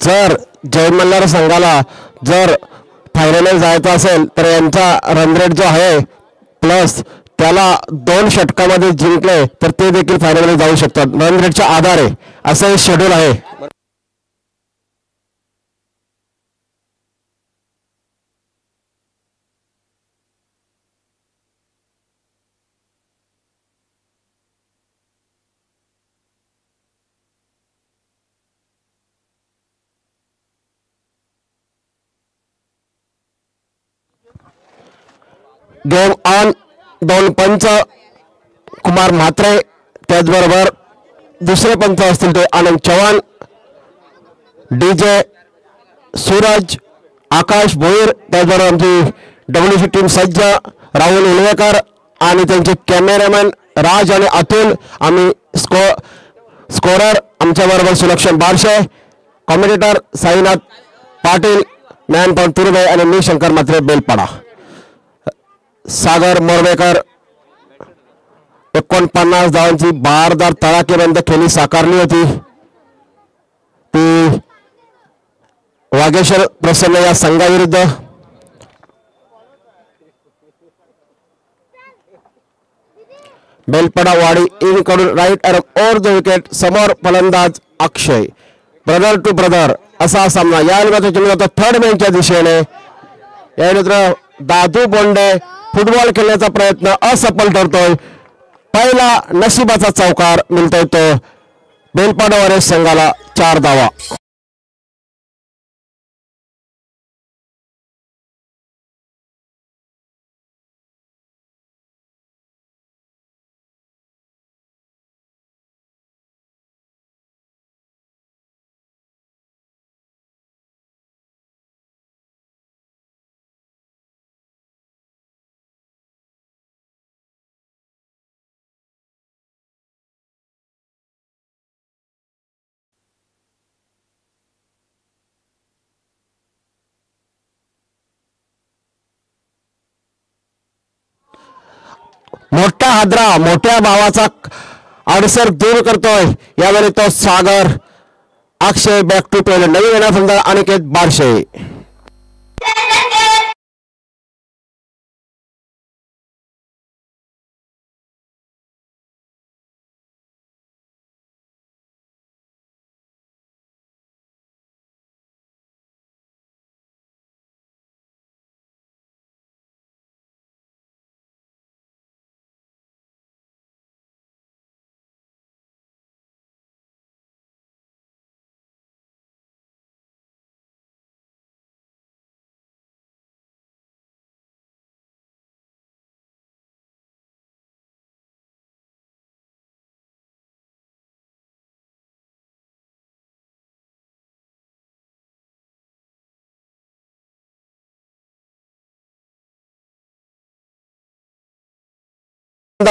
जर जय मल्हार संघाला जर फायनल जायचं असेल तर यांचा रन रेट जो आहे प्लस त्याला 2 षटकामध्ये जिंकले तर ते देखील फायनलमध्ये जाऊ शकतात. रन रेटच्या आधारे असं शेड्यूल आहे. Game on. 2 पंच कुमार म्हात्रे, त्याचबरोबर दुसरे पंच असतील ते आनंद चव्हाण, डीजे सूरज, आकाश भोईर, त्याचबरोबर आमची डब्ल्यूसी टीम सज्ज राहुल उलवेकर आणि त्यांचे कॅमेरामॅन राज आणि अतुल. आम्ही स्कोरर आमच्याबरोबर सुलक्षण बारशे, कॉमेडिटर साईनाथ पाटील, ज्ञानपाल तुर्वे आणि मी शंकर म्हात्रे बेलपाडा. सागर मोरवेकर 49 धावांची बारदार तडाखेबंद खेळी साकारली होती. ती वागेश्वर प्रसन्न या संघाविरुद्ध. बेलपाडा वाडी इन कडून right arm over the wicket. समोर फलंदाज अक्षय. ब्रदर टू ब्रदर असा सामना या थर्ड मॅचच्या दिशेने. यानंतर दादू बोंडे फुटबॉल खेळण्याचा प्रयत्न असफल ठरतोय. पहिला नशिबाचा चौकार मिळतोय तो बेलपाडा वॉरियर्स संघाला 4 धावा. मोठा हादरा मोठ्या भावाचा अडसर दूर करतोय. यावेळी तो सागर. अक्षय बॅक टू पेल. नवीन येणार Aniket Barshe.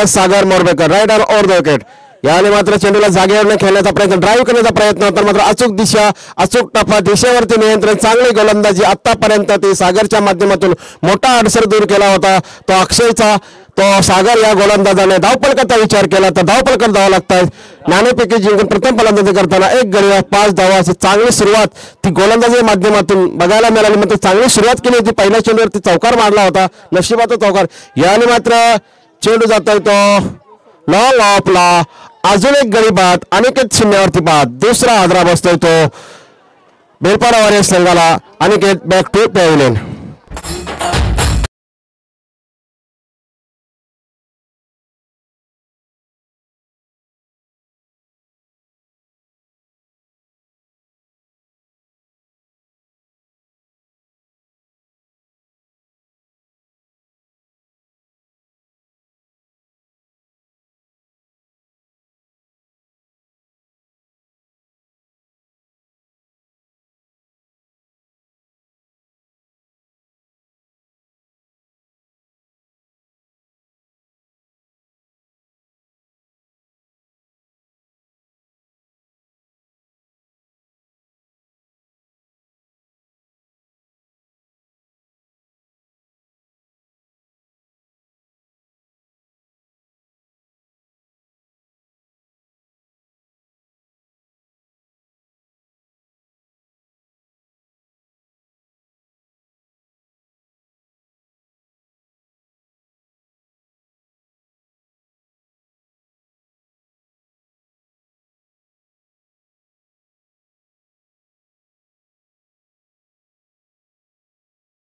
Sagar Morbekar right arm over the wicket. याने मात्र चेंडूला जागेवर खेळण्याचा प्रयत्न, ड्राईव्ह करण्याचा प्रयत्न होता. मात्र अचूक दिशा, अचूक टप्पा, दिशेवरती नियंत्रण, चांगली गोलंदाजी. आतापर्यंत ती सागरच्या माध्यमातून मोठा अडसर दूर केला होता तो अक्षयचा. तो सागर या गोलंदाजाने धावपळकाचा विचार केला तर धावपळकर धावा लागतात. नाणेफेकी जिंकून प्रथम फलंदाजी करताना 1 गडी 5 धावा अशी चांगली सुरुवात ती गोलंदाजीच्या माध्यमातून बघायला मिळाली. मात्र चांगली सुरुवात केली होती. पहिल्या चेंडूवरती चौकार मारला होता, नशिबाचा चौकार. याने मात्र चेंडू जातोय तो लॉंग ऑफला. अजून एक गडी बाद. अनिकेत शून्यावरती बाद. दुसरा हादरा बसतोय तो बेलपाडा वॉरियर्स संघाला. Aniket back to pavilion.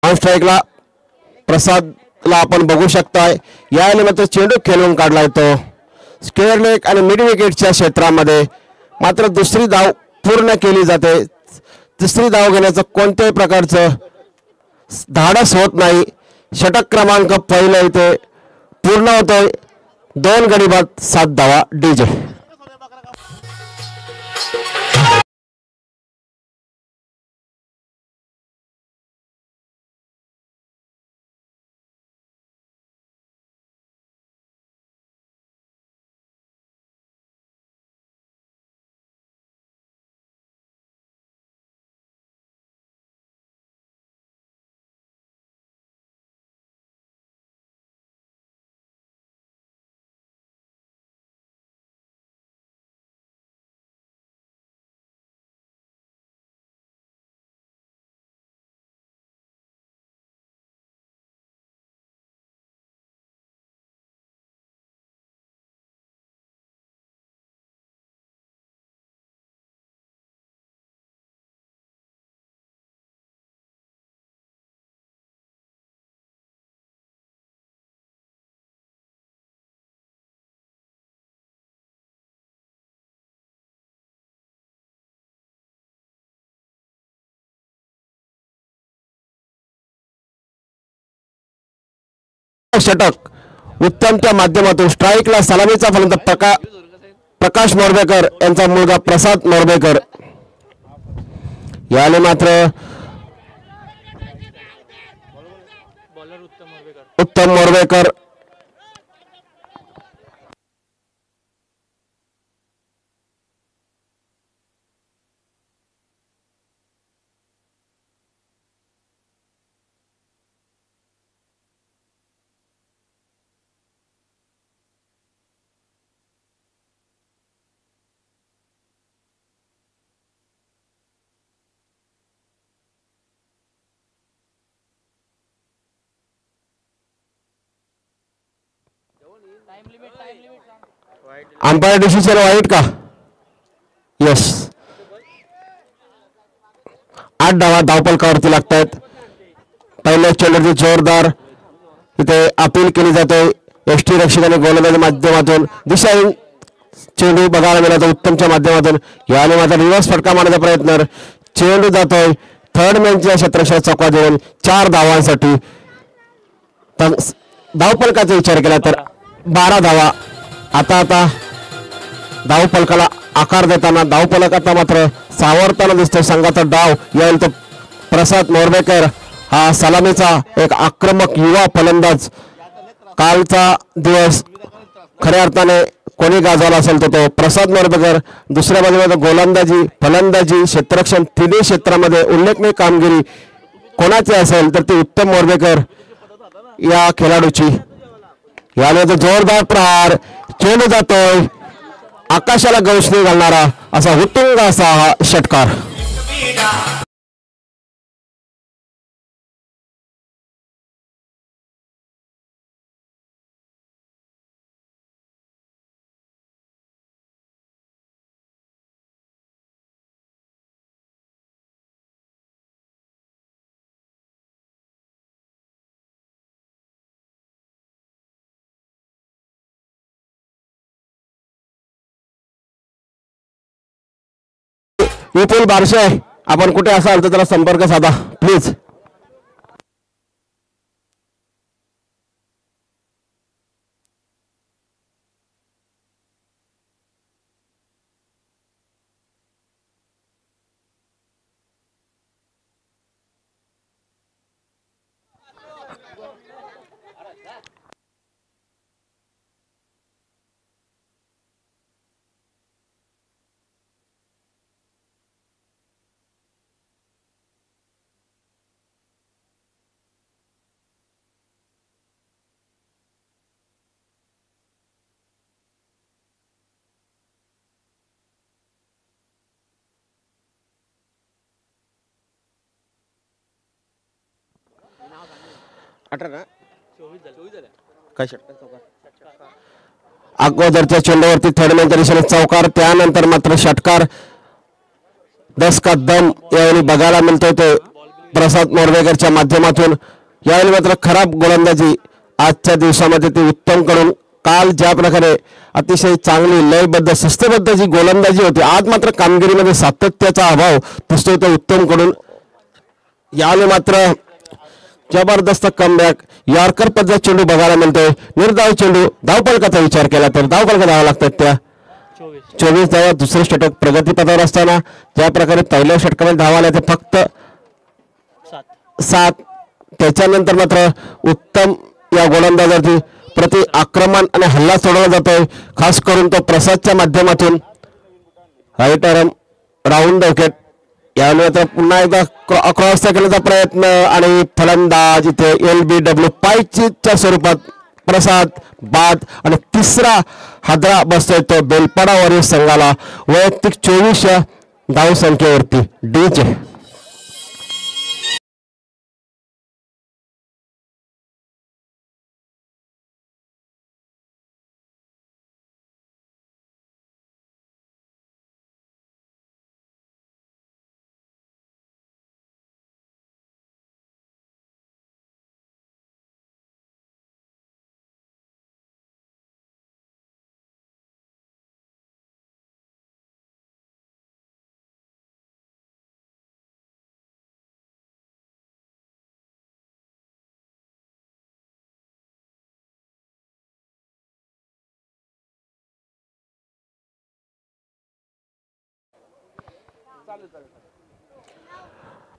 On स्ट्राईकला प्रसादला आपण बघू शकताय. याने मात्र चेंडू खेळून काढलाय तो स्क्वेअर लेग आणि मिड विकेटच्या क्षेत्रामध्ये. मात्र दुसरी धाव पूर्ण केली जाते. तिसरी धाव घेण्याचं कोणत्याही प्रकारचं धाडस होत नाही. षटक क्रमांक पहिला इथे पूर्ण होतोय. 2 गडी बाद 7 धावा डीजे. षटक उत्तमच्या माध्यमातून स्ट्राईकला सलामीचा फलंदाज प्रकाश मोरबेकर यांचा मुलगा प्रसाद मोरबेकर. याने मात्र उत्तम मोरबेकर अंपायर डिसिजन वाईट का? यस. 8 धावा धावपलकावरती लागतायत. पहिल्या चेंडूची जोरदार इथे अपील केली जाते. एसटी रक्षकाने गोलंदाजी माध्यमातून दिशाहीन चेंडू बघायला मिळाला उत्तमच्या माध्यमातून. याने मात्र रिव्हर्स फटका मारण्याचा प्रयत्न. चेंडू जातोय थर्ड मॅनच्या क्षेत्रक्षात चौका देऊन 4 धावांसाठी. धावपलकाचा विचार केला तर 12 धावा. आता धावपलकाला आकार देताना धावपलकाचा मात्र सावरताना दिसतोय संघाचा डाव. यावेळी तो प्रसाद मोरबेकर हा सलामीचा एक आक्रमक युवा फलंदाज. कालचा दिवस खऱ्या अर्थाने कोणी गाजवला असेल तर तो प्रसाद मोरबेकर. दुसऱ्या बाजूला गोलंदाजी फलंदाजी क्षेत्ररक्षण तिन्ही क्षेत्रामध्ये उल्लेखनीय कामगिरी कोणाची असेल तर ती उत्तम मोरबेकर या खेळाडूची. याने तो जोरदार प्रहार. चेंडू जातोय आकाशाला गवसणी घालणारा असा उत्तुंग असा हा षटकार. विपुल बारशे आपण कुठे असाल तर त्याला संपर्क साधा प्लीज. अगोदरच्या चेंडूवरती थर्ड मॅनच्या दिशेने चौकार. त्यानंतर मात्र षटकार 10 का दम यावेळी बघायला मिळतोय. तो प्रसाद मोरवेकरच्या माध्यमातून यावेळी मात्र खराब गोलंदाजी आजच्या दिवसामध्ये ती उत्तम करून काल ज्या प्रकारे अतिशय चांगली लयबद्ध शिस्तबद्ध जी गोलंदाजी होती आज मात्र कामगिरीमध्ये सातत्याचा अभाव दिसतोय तो उत्तम करून यावेळी मात्र जबरदस्त कमबॅक यॉर्कर पद्धत चेंडू बघायला मिळतोय निर्धाव चेंडू धावफलकाचा विचार केला तर धावफलका धावा लागतात त्या 24 धावा दुसरे षटक प्रगतीपथावर असताना ज्या प्रकारे पहिल्या षटकामध्ये धावा आल्या ते फक्त 7 त्याच्यानंतर मात्र उत्तम या गोलंदाजाची प्रति आक्रमण आणि हल्ला सोडवला जातोय खास करून तो प्रसादच्या माध्यमातून right arm round the wicket यावेळी आता पुन्हा एकदा क्रॉस करण्याचा प्रयत्न आणि फलंदाज इथे LBW पायचीच्या स्वरूपात प्रसाद बाद आणि तिसरा हादरा बसतोय तो बेलपाडावरील संघाला वैयक्तिक 24 धाव संख्येवरती डीजे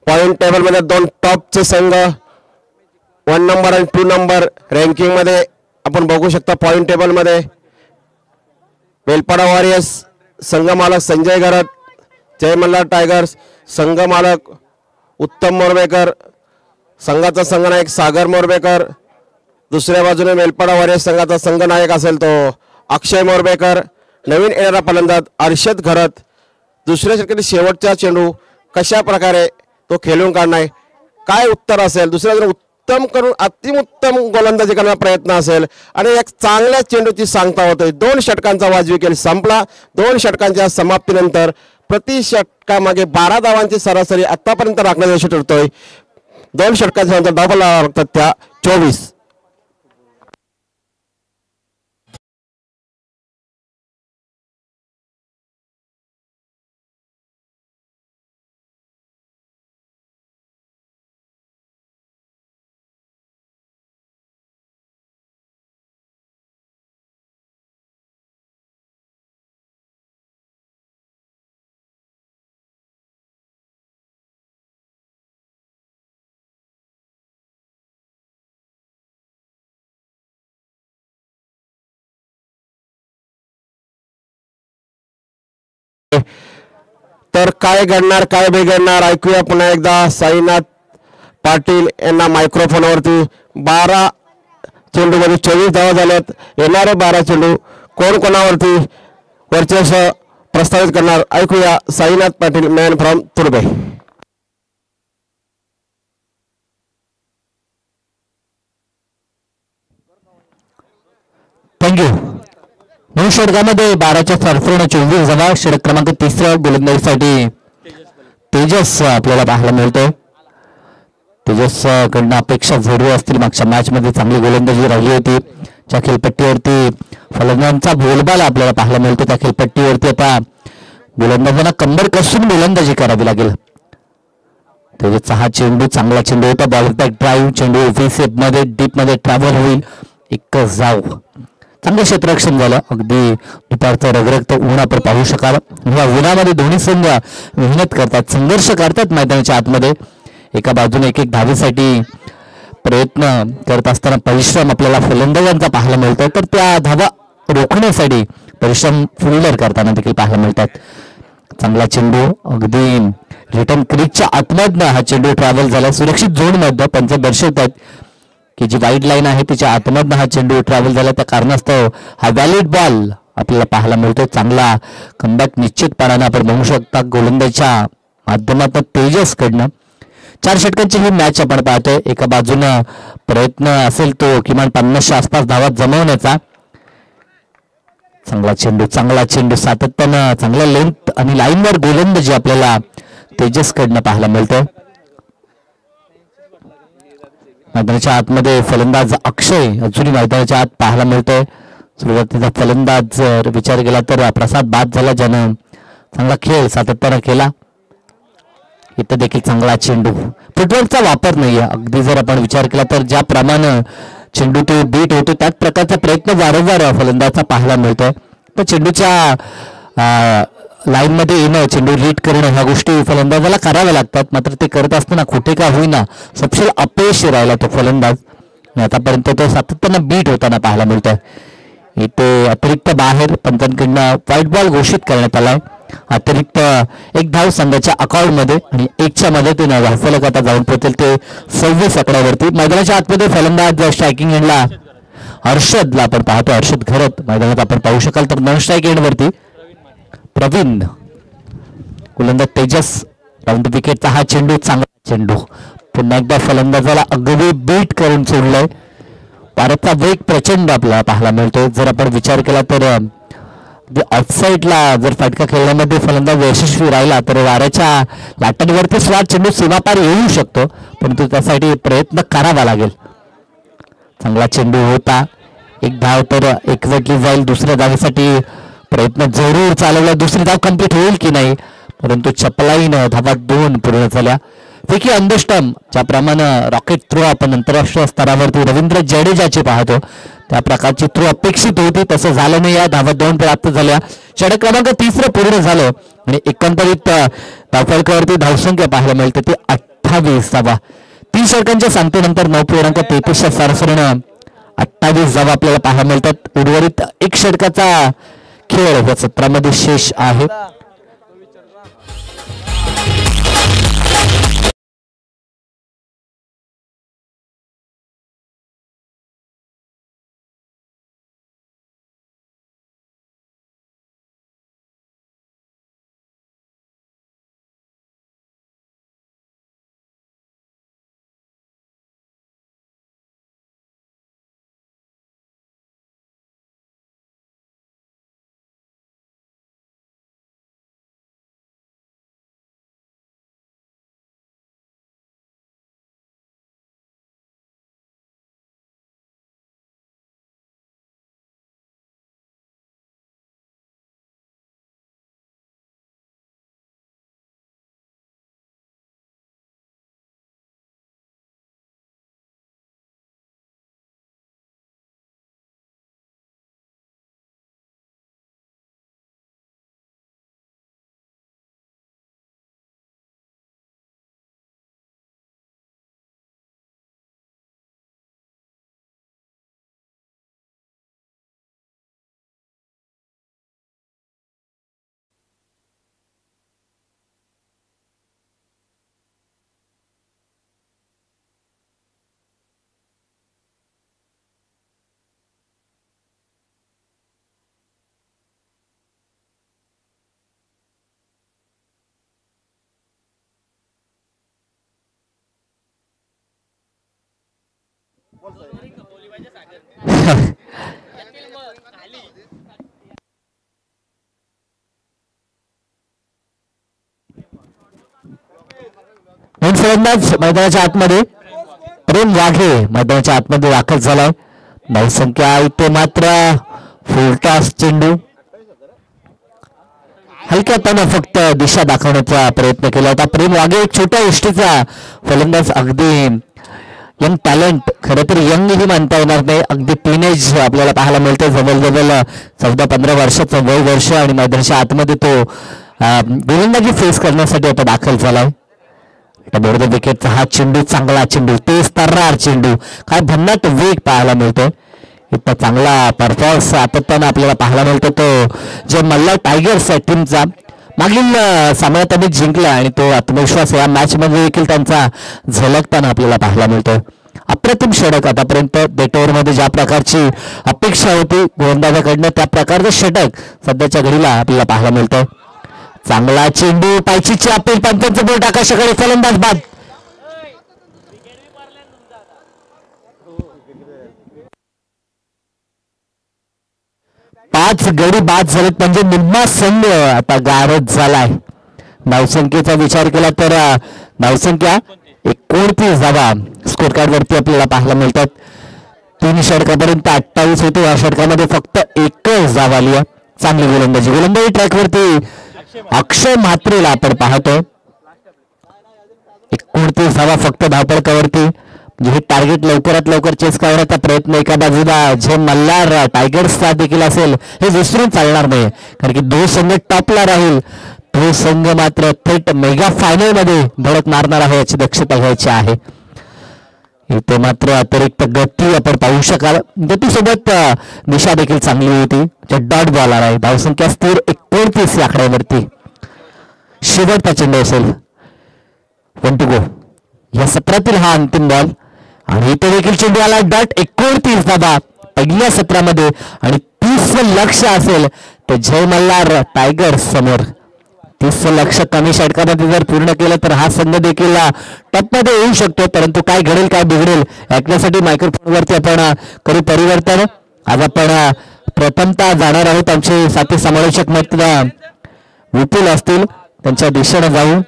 पॉइंट टेबल मध्ये दोन टॉपचे संघ 1 नंबर आणि 2 नंबर रँकिंग मध्ये आपण बघू शकता पॉइंट टेबल मध्ये बेलपाडा वॉरियर्स संघ मालक संजय गरड जय मल्हार टायगर्स संघ मालक उत्तम मोरवेकर संघाचा संघनायक सागर मोरवेकर दुसऱ्या बाजूने बेलपाडा वॉरियर्स संघाचा संघनायक असेल तो अक्षय मोरवेकर नवीन येणारा फलंदाज अर्षद घरत दुसऱ्या षटकातील शेवटचा चेंडू कशा प्रकारे तो खेळून काढणार काय उत्तर असेल दुसऱ्या उत्तम करून अतिउत्तम गोलंदाजी करण्याचा प्रयत्न असेल आणि एक चांगल्या चेंडूची सांगता होतोय 2 षटकांचा वाजवी खेळ संपला 2 षटकांच्या समाप्तीनंतर प्रति षटकामागे 12 धावांची सरासरी आतापर्यंत राखण्याचा यश ठरतोय 2 षटकांच्या नंतर धावा लागतात त्या 24 तर काय घडणार काय बिघडणार ऐकूया पुन्हा एकदा साईनाथ पाटील यांना मायक्रोफोनवरती 12 चेंडू मध्ये 24 धावा झाल्यात येणारे 12 चेंडू कोण कोणावरती वर्चस्व प्रस्तावित करणार ऐकूया Sainath Patil man from Turbe thank you 9 षटकामध्ये 12च्या फरफरीने 24 धावा षटक क्रमांक 3 गोलंदाजीसाठी तेजस आपल्याला पाहायला मिळतोय तेजस कडनं अपेक्षा झेडू असतील मागच्या मॅच मध्ये चांगली गोलंदाजी राहिली होती ज्या खेळपट्टीवरती फलंदाजांचा बोलबाला आपल्याला पाहायला मिळतो त्या खेळपट्टीवरती आता गोलंदाजांना कंबर कसून गोलंदाजी करावी लागेल तेजसचा हा चेंडू चांगला चेंडू होता बॉल बॅक ड्राईव्ह चेंडू ओव्हरसेप मध्ये डीप मध्ये ट्रॅव्हल होईल एकच जाव चांगलं क्षेत्ररक्षण झालं अगदी दुपारचं रगरगत ऊन आपण पाहू शकाल या उन्हामध्ये दोन्ही संघ मेहनत करतात संघर्ष करतात मैदानाच्या आतमध्ये एका बाजूने एक धावेसाठी प्रयत्न करत असताना परिश्रम आपल्याला फलंदाजांचा पाहायला मिळतो तर त्या धावा रोखण्यासाठी परिश्रम फिल्डर करताना देखील पाहायला मिळतात चांगला चेंडू अगदी रिटर्न क्रीजच्या आतमधनं हा चेंडू ट्रॅव्हल झाला सुरक्षित झोन मध्ये पंच दर्शवतात की जी वाईड लाईन आहे तिच्या आतमधनं हा चेंडू ट्रॅव्हल झाला त्या कारणास्तव हा व्हॅलिड बॉल आपल्याला पाहायला मिळतो चांगला कमबॅक निश्चितपणाने आपण बघू शकता गोलंदाजीच्या माध्यमातून तेजस कडनं 4 षटकांची ही मॅच आपण पाहतोय एका बाजूनं प्रयत्न असेल तो किमान 50च्या आसपास धावा जमवण्याचा चांगला चेंडू सातत्यानं चांगल्या लेंथ आणि लाईनवर गोलंदाजी आपल्याला तेजस कडनं पाहायला मिळतोय मैदानाच्या आतमध्ये फलंदाज अक्षय अजूनही मैदानाच्या आत पाहायला मिळतोय. सुरुवातीचा फलंदाज जर विचार केला तर प्रसाद बाद झाला, ज्यानं चांगला खेळ सातत्यानं केला. इथं देखील चांगला चेंडू, फुटवर्कचा वापर नाहीये. अगदी जर आपण विचार केला तर ज्याप्रमाणे चेंडू तो बीट होतो त्याच प्रकारचा प्रयत्न वारंवार फलंदाजाचा पाहायला मिळतोय. पण चेंडूच्या लाईन मध्ये येणं, चेंडू रीड करणं ह्या गोष्टी फलंदाजाला कराव्या लागतात. मात्र ते करत असताना कुठे का होईना सपशेल अपयशी राहिला तो फलंदाज. आतापर्यंत तो सातत्यानं बीट होताना पाहायला मिळतोय. इथे अतिरिक्त बाहेर पंचांकडनं व्हाईट बॉल घोषित करण्यात आलाय. अतिरिक्त एक धाव संघाच्या अकाउंटमध्ये आणि 1च्या मदतीनं धावफलक आता जाऊन पोहोचेल ते 26 आकड्यावरती. मैदानाच्या आतमध्ये फलंदाज स्ट्रायकिंग एंडला हर्षदला आपण पाहतो. हर्षद घरत मैदानात आपण पाहू शकाल. तर नॉन स्ट्राईक एंडवरती प्रवीण, गोलंदाज तेजस. राऊंड विकेटचा हा चेंडू, चांगला चेंडू. पुन्हा एकदा फलंदाजाला अगदी बीट करून सोडलंय. भारतचा वेग प्रचंड आपल्याला पाहायला मिळतो. जर आपण विचार केला तर ऑफसाईडला जर फटका खेळण्यामध्ये फलंदाज यशस्वी राहिला तर वाऱ्याच्या लाटांवरती स्वाट चेंडू सीमापार येऊ शकतो, परंतु त्यासाठी प्रयत्न करावा लागेल. चांगला चेंडू होता. एक धाव तर एकवटली जाईल. दुसऱ्या धावेसाठी प्रयत्न जरूर चालवला. दुसरी धाव कंप्लीट होईल की नाही, परंतु चपलाईनं धावा 2 पूर्ण झाल्या. विकी अंडरस्टम, ज्याप्रमाणे रॉकेट थ्रो आपण आंतरराष्ट्रीय स्तरावरती रवींद्र जडेजाची पाहतो त्या प्रकारची थ्रो अपेक्षित होती, तसं झालं नाही. या धावा 2 प्राप्त झाल्या. षटक क्रमांक 3 पूर्ण झालं आणि एकंदरीत धावफलकावरती धावसंख्या पाहायला मिळते ती 28 धावा. 30 षटकांच्या सांगतेनंतर 9.33 सरासरीनं 28 धावा आपल्याला पाहायला मिळतात. उर्वरित 1 षटकाचा खेळ या सत्रामध्ये शेष आहे. फलंदाज मैदानाच्या आतमध्ये प्रेम वाघे मैदानाच्या आतमध्ये दाखल झालाय. धावसंख्या इथे मात्र फुलटॉस चेंडू हलक्यापणे फक्त दिशा दाखवण्याचा प्रयत्न केला होता. प्रेम वाघे एक छोट्या यष्टीचा फलंदाज, अगदी यंग टॅलेंट. खरं तर यंग ही मानता येणार नाही, अगदी टीनेज आपल्याला पाहायला मिळते. जवळजवळ 14-15 वर्षाचं वय वर्ष आणि मैदानाच्या आतमध्ये तो गोलंदाजी फेस करण्यासाठी आता दाखल झालाय. बोर्ड विकेटचा हा चेंडू, चांगला चेंडू, तेज तर्रार चेंडू, काय भन्नाट वेग पाहायला मिळतोय. इतका चांगला परफॉर्मन्स सातत्यानं आपल्याला पाहायला मिळतो. तो जे मल्हार टायगर्स टीमचा मागील सामन्यात त्यांनी जिंकला आणि तो आत्मविश्वास या मॅच मध्ये देखील त्यांचा झलकताना आपल्याला पाहायला मिळतोय. अप्रतिम षटक आतापर्यंत डेट ओव्हर मध्ये ज्या प्रकारची अपेक्षा होती गोलंदाजाकडनं त्या प्रकारचं षटक सध्याच्या घडीला आपल्याला पाहायला मिळतंय. चांगला चेंडू, पायचीची अपील, पंचांचं बोट आकाशाकडे, फलंदाज बाद. पाच गडी बाद झालेत म्हणजे निम्मा संघ आता गारद झालाय. धावसंख्येचा विचार केला तर धावसंख्या 29 धावा स्कोर कार्ड वरती आपल्याला पाहायला मिळतात. 3 षटकापर्यंत 28 होते. या षटकामध्ये फक्त एकच धाव आली आहे. चांगली गोलंदाजी ट्रॅकवरती अक्षय म्हात्रेला आपण पाहतोय. 29 धावा फक्त धावपळकावरती. म्हणजे हे टार्गेट लवकरात लवकर चेस करण्याचा प्रयत्न एका बाजूला जे मल्हार टायगर्सचा देखील असेल हे विसरून चालणार नाही. कारण की 2 संघ टॉपला राहील. तो संघ मात्र थेट मेगा फायनल मध्ये धडक मारणार आहे याची दक्षता घ्यायची आहे. इथे मात्र अतिरिक्त गती आपण पाहू शकाल. गतीसोबत दिशा देखील चांगली होती. डॉट बॉल आला आहे. धावसंख्या स्थिर 29 या आकड्यावरती. शेवटचा चेंडू असेल 1 to go या सत्रातील हा अंतिम बॉल आणि इथे देखील चेंडू आला. डॉट 29 धावा पहिल्या सत्रामध्ये आणि 30 लक्ष असेल ते जय मल्हार टायगर्स समोर. 30 लक्ष कमी षटकामध्ये जर पूर्ण केलं तर हा संघ देखील टॉपमध्ये येऊ शकतो. परंतु काय घडेल काय बिघडेल ऐकण्यासाठी मायक्रोफोनवरती आपण करू परिवर्तन. आज आपण प्रथमतः जाणार आहोत. आमचे साथी समालोचक मित्र विपुल असतील त्यांच्या दिशेने जाऊ.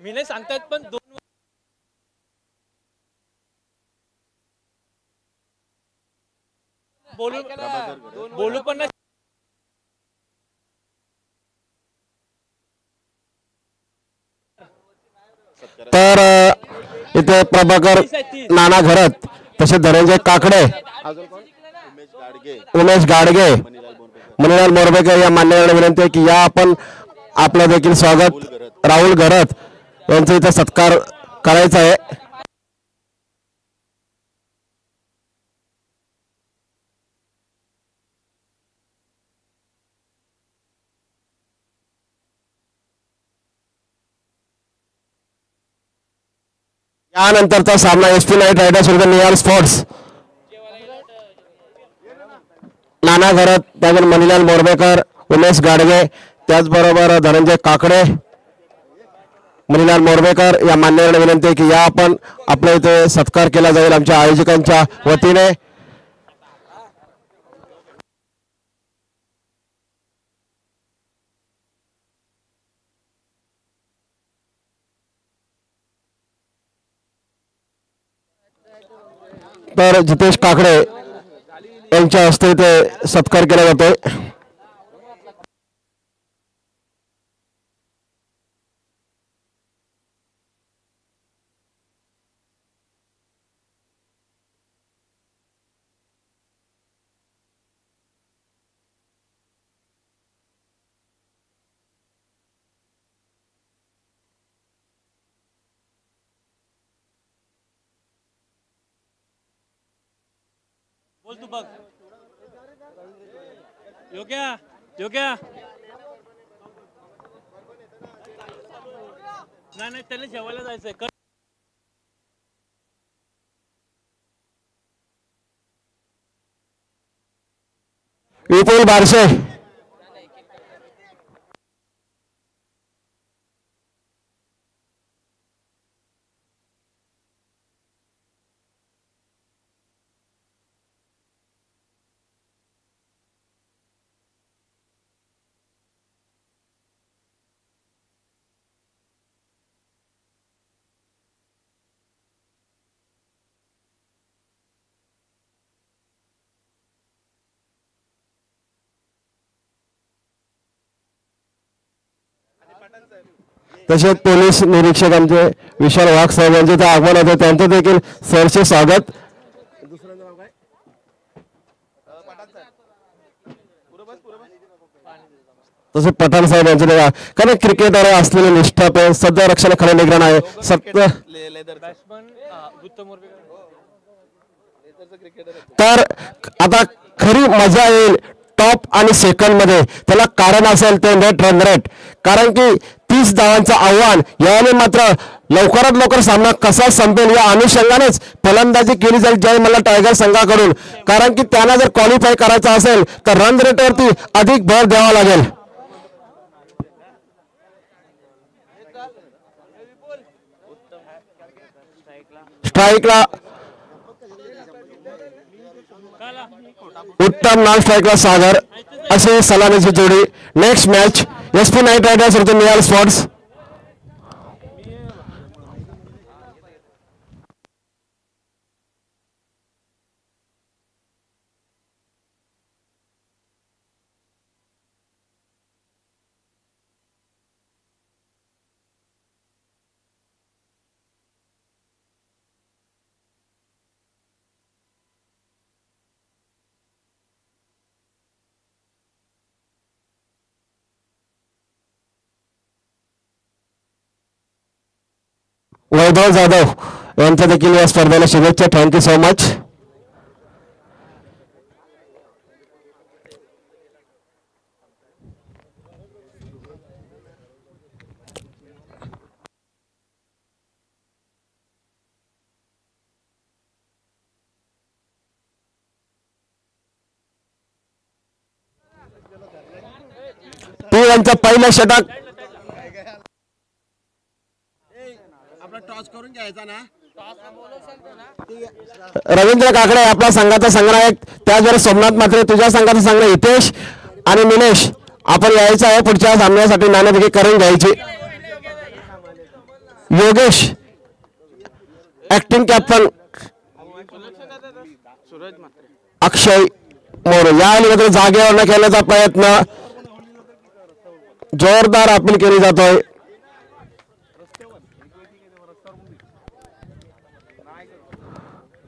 मी नाही सांगतात पण बोलू पण नाही. तर इथे प्रभाकर नाना घरत तसे धनंजय काकडे उमेश गाडगे मणिलाल मोरबेकर या मान्यवरांना विनंती आहे की या आपण आपलं देखील स्वागत. राहुल घरत यांचा इथे सत्कार करायचा आहे. यानंतरचा सामना एसपी नाईट रायडर्स विरुद्ध निहाल स्पोर्ट्स. नाना घरत त्यानंतर मणिलाल मोरबेकर उमेश गाडगे त्याचबरोबर धनंजय काकडे मणिलाल मोरबेकर या मान्यवरांना विनंती आहे की या आपण आपल्या इथे सत्कार केला जाईल आमच्या आयोजकांच्या वतीने. तर जितेश काकडे यांच्या हस्ते इथे सत्कार केला जातोय. बोल तू बघ. योग्य योग्य नाही त्याला जेवायला जायचंय. विपुल बारशे तसेच पोलीस निरीक्षक आमचे विशाल वाघ साहेब यांचे ते आगमन होते त्यांचं देखील सरचे स्वागत. तसे पठाण साहेब यांचे कारण क्रिकेटर असलेले निष्ठा सध्या रक्षणाखाली निगराण आहे. तर आता खरी मजा येईल टॉप आणि सेकंड मध्ये. त्याला कारण असेल ते नेट रन रेट. कारण की 30 धावांचं आव्हान याने मात्र लवकरात लवकर सामना कसा संपेल या अनुषंगानेच फलंदाजी केली जाईल जय मल्हार टायगर संघाकडून. कारण की त्यांना जर क्वालिफाय करायचं असेल तर रन रेटवरती अधिक भर द्यावा लागेल. स्ट्राईकला उत्तम नॉन स्ट्राईकला सागर असे सलामीची जोडी. Next match SP knight riders versus Nihal sports. Vaibhav Jadhav यांच्या देखील या स्पर्धेला शुभेच्छा. Thank you so much. यांचा पहिला षटक रवींद्र काकडे आपला संघाचा संघनायक. त्याचबरोबर सोमनाथ मात्रे तुझ्या संघाचा संघनायक हितेश आणि निलेश आपण यायचं आहे पुढच्या सामन्यासाठी. नाणेफेकी करून घ्यायची. योगेश ऍक्टिंग कॅप्टन अक्षय मोरे या मात्र जागेवर न खेळण्याचा प्रयत्न. जोरदार अपील केली जातोय.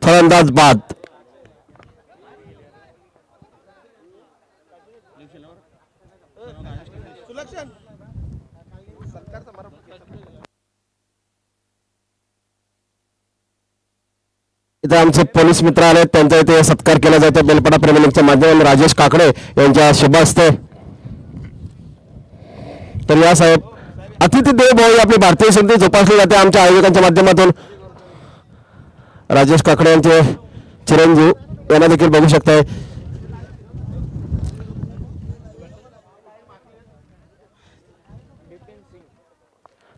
फलंदाज बाद. इथे आमचे पोलीस मित्र आले त्यांचा इथे सत्कार केला जातो बेलपाडा प्रेमी लीगच्या माध्यमातून राजेश काकडे यांच्या शुभ हस्ते. तर या साहेब अतिथी देव भाऊ आपली भारतीय संस्कृती जोपासली जाते आमच्या आयोजकांच्या माध्यमातून. राजेश काकडे यांचे चिरंजीव यांना देखील बघू शकताय.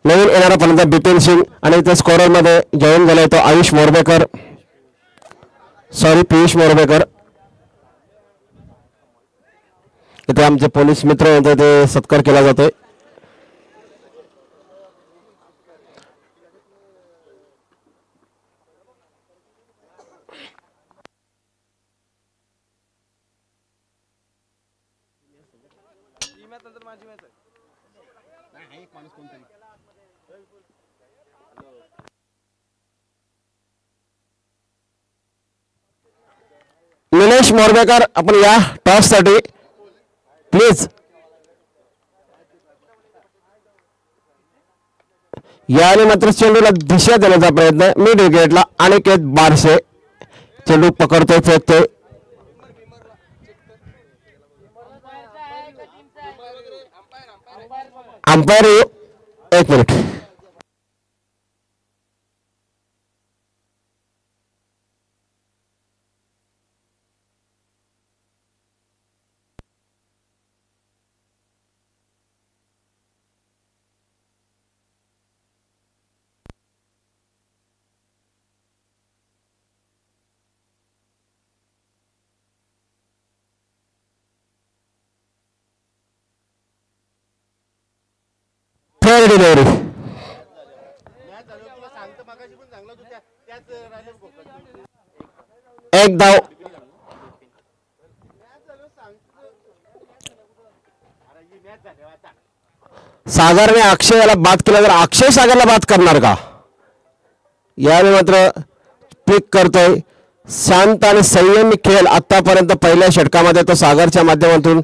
नवीन येणारा फलंदाज बिपिन सिंग आणि इथे स्कोरर मध्ये जॉईन झालाय तो आयुष मोरबेकर पियुष मोरबेकर. इथे आमचे पोलीस मित्र यांचा इथे सत्कार केला जातोय. निलेश मोरबेकर आपण या टॉस साठी प्लीज याने मात्र चेंडूला दिशा देण्याचा प्रयत्न. मिड विकेटला अनिकेत बारसे चेंडू पकडतोय फेकतोय. अंपायर एक मिनिट. डिलिव्हरी एक धाव. सागरने अक्षयला बाद केला तर अक्षय सागरला बाद करणार का यावेळी मात्र पिक करतोय. शांत आणि संयमी खेळ आतापर्यंत पहिल्या षटकामध्ये तो सागरच्या माध्यमातून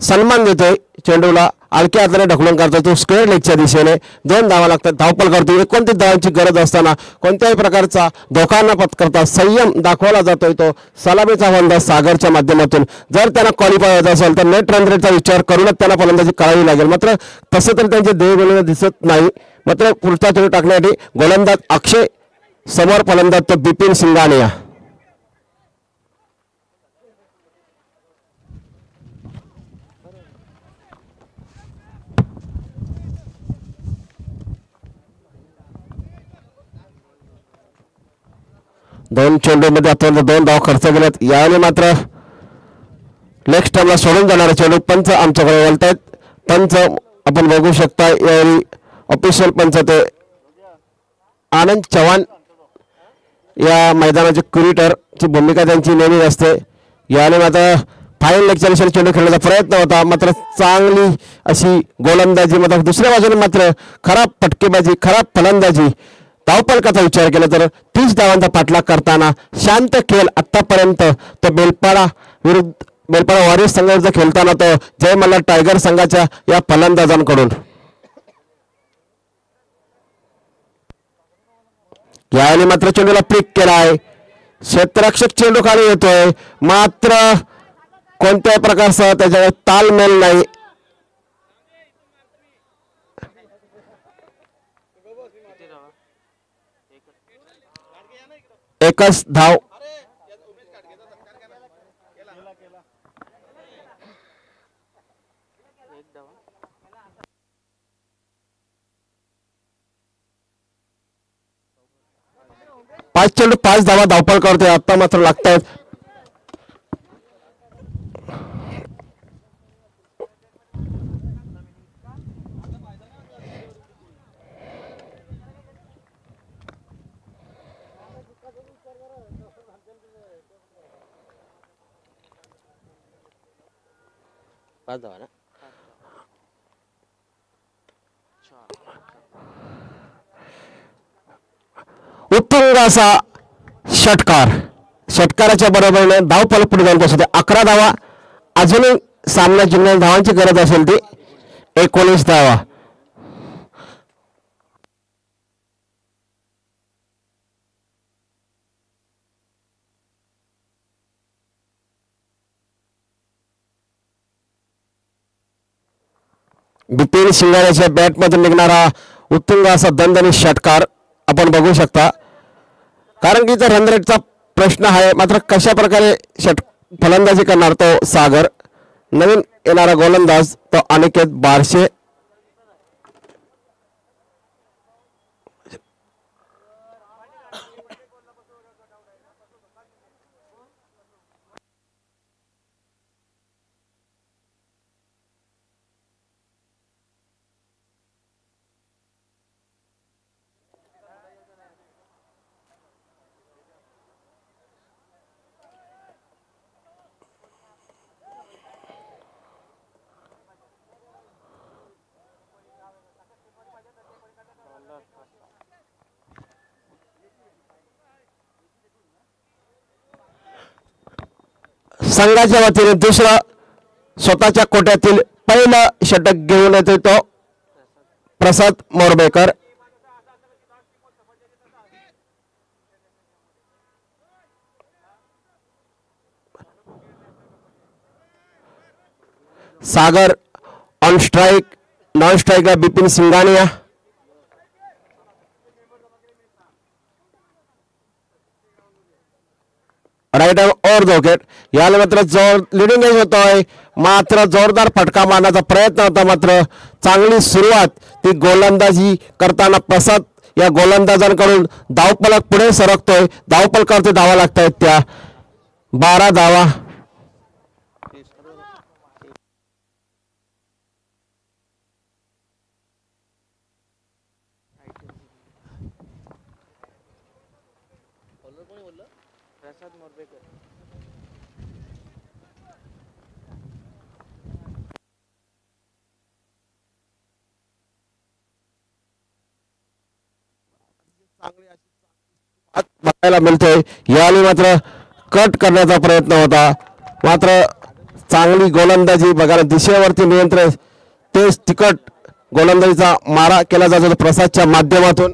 सन्मान देतोय. चेंडूला हलक्या हाताने ढकलून काढतो तो स्क्वेअर लेगच्या दिशेने. 2 धावा लागतात. धावपल करतो. 29 धावांची गरज असताना कोणत्याही प्रकारचा धोका न पत्करता संयम दाखवला जातोय तो सलामीचा फलंदाज सागरच्या माध्यमातून. जर त्यांना क्वालिफाय होत असेल तर नेट रन रेटचा विचार करूनच त्यांना फलंदाजी करावी लागेल. मात्र तसं तरी त्यांचे देह दिसत नाही. मात्र पुढचा चेंडू टाकण्यासाठी गोलंदाज अक्षय समोर फलंदाज तो बिपिन सिंगानिया. दोन चेंडूमध्ये आतापर्यंत 2 धाव खर्च केल्यात. यावेळी मात्र लेग स्टंपला सोडून जाणारे चेंडू पंच आमच्याकडे वळतायत. पंच आपण बघू शकता यावेळी ऑफिशियल पंच ते आनंद चव्हाण या मैदानाचे क्युरेटरची भूमिका त्यांची नेहमी असते. याने मात्र फाईन लेगच्या दिशेने चेंडू खेळण्याचा प्रयत्न होता, मात्र चांगली अशी गोलंदाजी, मात्र दुसऱ्या बाजूने मात्र खराब फटकेबाजी, खराब फलंदाजी. धावफलकाचा विचार केला तर 30 धावांचा पाठलाग करताना शांत खेळ आतापर्यंत तो बेलपाडा वॉरियर्स संघाचा खेळताना तो जय मल्हार टायगर संघाच्या या फलंदाजांकडून. याने मात्र चेंडूला पिक केला आहे. क्षेत्ररक्षक चेंडू खाली येतोय, मात्र कोणत्याही प्रकारचा त्याच्यावर तालमेल नाही. एकच धाव. पाच चेंडू 5 धावा धावपळ करतोय. आता मात्र लागतायत. उत्तुंग असा षटकाराच्या बरोबरीने धावफलक पुढे जाऊन पोहोचते. 11 धावा. अजूनही सामना जिंकण्याच्या धावांची गरज असेल ती 19 धावा. बिपिन शिंगाऱ्याच्या बॅटमधून निघणारा उत्तुंग असा दणदणीत षटकार आपण बघू शकता. कारण की रन रेटचा प्रश्न आहे, मात्र कशा प्रकारे फलंदाजी करणार तो सागर. नवीन येणारा गोलंदाज तो अनिकेत बारशे. संघाच्या वतीने दुसरा स्वतःच्या कोट्यातील पहिला षटक घेऊन येतो तो Prasad Morbekar. Sagar on strike. Non strike Bipin Singhania. Right over the wicket. याला मात्र लिडिंग एज होतोय, मात्र जोरदार फटका मारण्याचा प्रयत्न होता, मात्र चांगली सुरुवात ती गोलंदाजी करताना प्रसाद या गोलंदाजांकडून धावफलक पुढे सरकतोय. धावफलकावरती धावा लागतायत त्या 12 धावा. बघायला मिळतोय. यावेळी मात्र कट करण्याचा प्रयत्न होता, मात्र चांगली गोलंदाजी बघायला दिशेवरती नियंत्रण तेच तिकट गोलंदाजीचा मारा केला जातो प्रसादच्या माध्यमातून.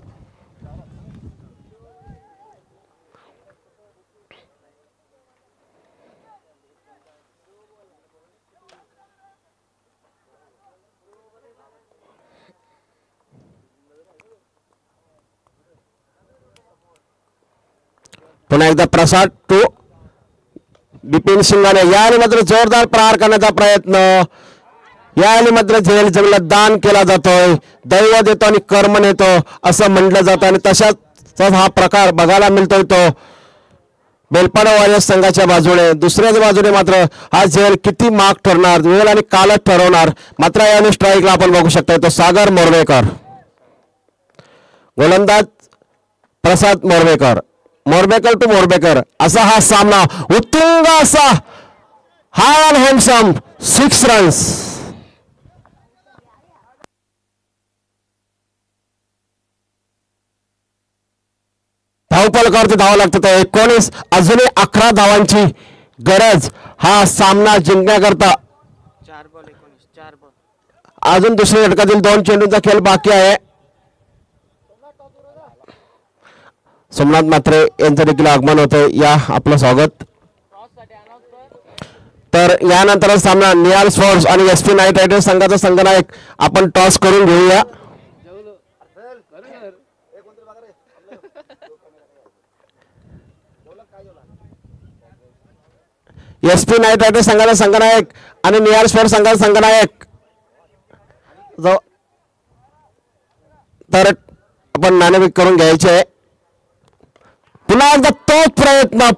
पुन्हा एकदा प्रसाद टू बिपिन सिंगाने. याने मात्र जोरदार प्रहार करण्याचा प्रयत्न. याने मात्र झेल जमीला दान केला जातोय. दैव देतो आणि कर्म नेतो असं म्हटलं जातं, आणि तशाच हा प्रकार बघायला मिळतोय तो बेलपाडा वॉरियर्स संघाच्या बाजूने. दुसऱ्याच बाजूने मात्र हा झेल किती मार्क ठरणार, वेळ आणि कालच ठरवणार. मात्र याने स्ट्राईकला आपण बघू शकता तो सागर मोरवेकर, गोलंदाज प्रसाद मोरवेकर. मोरबेकर टू मोरबेकर असा हा सामना. उत्तुंग असा हाय अँड हँडसम 6 रन्स. धावपलकावरती धावा लागतात 19. अजूनही 11 धावांची गरज हा सामना जिंकण्याकरता. अजून दुसऱ्या षटकातील 2 चेंडूंचा खेळ बाकी आहे. सोमनाथ म्हात्रे यांचं देखील आगमन होतंय. या आपलं स्वागत. तर यानंतर सामना निहाल स्पोर्ट्स आणि SP नाईट रायडर्स संघाचा संघनायक आपण टॉस करून घेऊया. SP नाईट रायडर्स संघाचा संघनायक आणि निहाल स्पोर्ट्स संघाचा संघनायक. तर आपण नाणेफेक करून घ्यायचे. पुन्हा एकदा तोच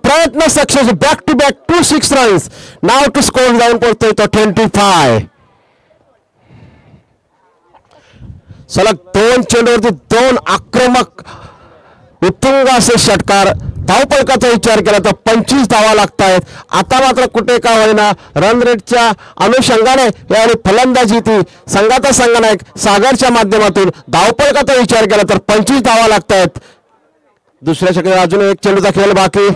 प्रयत्न success. Back to back 2 6 runs. नाव टू स्कोर जाऊन पोहोचतोय तो 25. सलग 2 चेंडूवरती 2 आक्रमक उत्तुंग असे षटकार. धावपलकाचा विचार केला तर 25 धावा लागत आहेत. आता मात्र कुठे का होईना रन रेटच्या अनुषंगाने यावेळी फलंदाजी ती संघाचा संघनायक सागरच्या माध्यमातून. धावपलकाचा विचार केला तर 25 धावा लागत आहेत. दुसऱ्या षटकात अजून 1 चेंडूचा खेळ बाकी.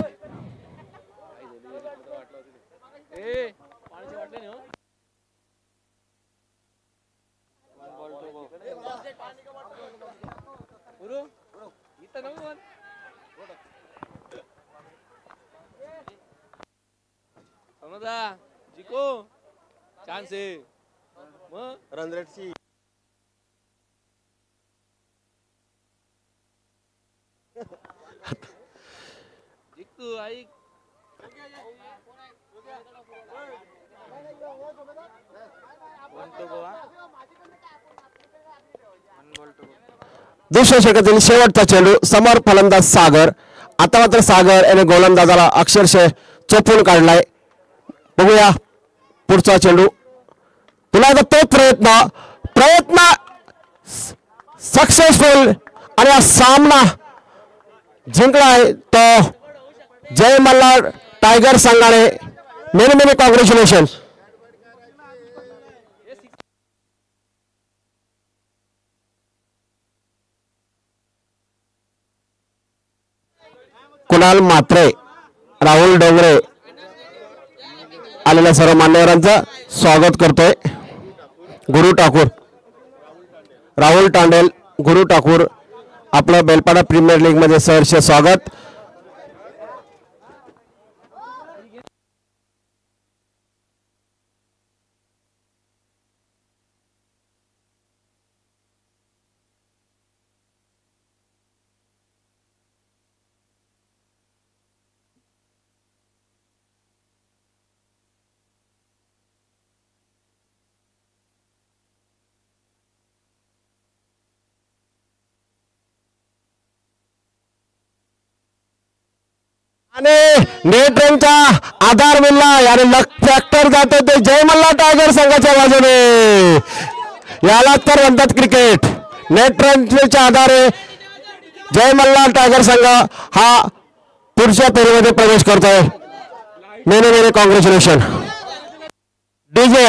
जिको चान्स आहे मग रन रेटची जिकू ऐक दुसऱ्या षटकातील शेवटचा चेंडू. समोर फलंदाज सागर. आता मात्र सागर याने गोलंदाजाला अक्षरशः चोपून काढलाय. बघूया पुढचा चेंडू. पुन्हा एकदा तो प्रयत्न सक्सेसफुल आणि हा सामना जिंकलाय तो जय मल्हार टायगर संघाने. Many many congratulation. Kunal Mhatre, Rahul Dongre आलेल्या सर्व मान्यवरांचं स्वागत करतोय. गुरु ठाकूर, राहुल टांडेल, गुरु ठाकूर आपलं बेलपाडा प्रीमियर लीग मध्ये सहर्ष स्वागत. आणि नेट रनचा आधार मिळला आणि लक फॅक्टर जातो ते जय मल्हार टायगर संघाच्या बाजूने. याला तर म्हणतात क्रिकेट. नेट रनच्या आधारे जय मल्हार टायगर संघ हा पुढच्या फेरीमध्ये प्रवेश करतोय. Many many congratulation. डीजे